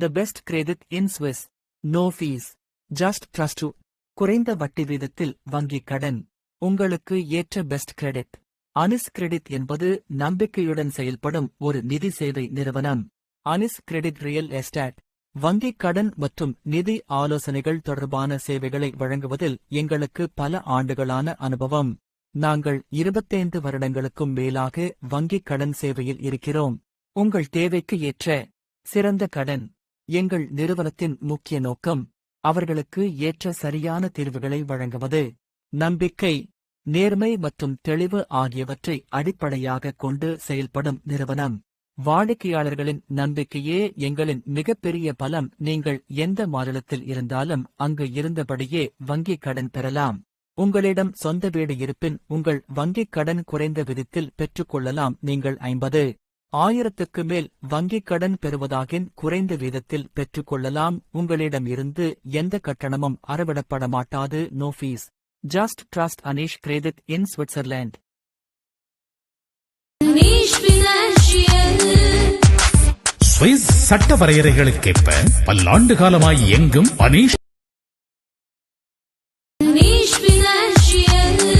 The best credit in Swiss. No fees. Just trust you. குறைந்த வட்டி வீதத்தில் வங்கி கடன். உங்களுக்கு ஏற்ற பெஸ்ட் கிரெடிட். அனிஸ் கிரெடிட் என்பது நம்பிக்கையுடன் செயல்படும் ஒரு நிதி சேவை நிறுவனம். Anis credit real estate. வங்கிக் கடன் மற்றும் நிதி ஆலோசனைகள் தொடர்பான சேவைகளை வழங்குவதில் எங்களுக்கு பல ஆண்டுகளான அனுபவம். நாங்கள் 25 வருடங்களுக்கும் மேலாக வங்கிக் கடன் சேவையில் இருக்கிறோம். உங்கள் தேவைக்கு ஏற்ற சிறந்த கடன். எங்கள் நிறுவனத்தின் முக்கிய நோக்கம் அவர்களுக்கு ஏற்ற சரியான தீர்வுகளை வழங்குவது. நம்பிக்கை, நேர்மை மற்றும் தெளிவு ஆகியவற்றை அடிப்படையாகக் கொண்டு செயல்படும் நிறுவனம். வாடிக்கையாளர்களின் நம்பிக்கையே எங்களின் மிகப்பெரிய பலம். நீங்கள் எந்த மாநிலத்தில் இருந்தாலும் அங்கு இருந்தபடியே வங்கிக் கடன் பெறலாம். உங்களிடம் சொந்த வீடு இருப்பின் உங்கள் வங்கிக் கடன் குறைந்த விதத்தில் பெற்றுக்கொள்ளலாம். நீங்கள் 50,000க்கு மேல் வங்கிக் கடன் பெறுவதாகின் குறைந்த வீதத்தில் பெற்றுக்கொள்ளலாம். உங்களிடம் இருந்து எந்த கட்டணமும் அறவிடப்பட மாட்டாது. No fees. Just trust Anish credit in Switzerland. Swiss சட்ட வரையறைகளுக்கேற்ப பல்லாண்டு காலமாய் எங்கும் அனிஷ்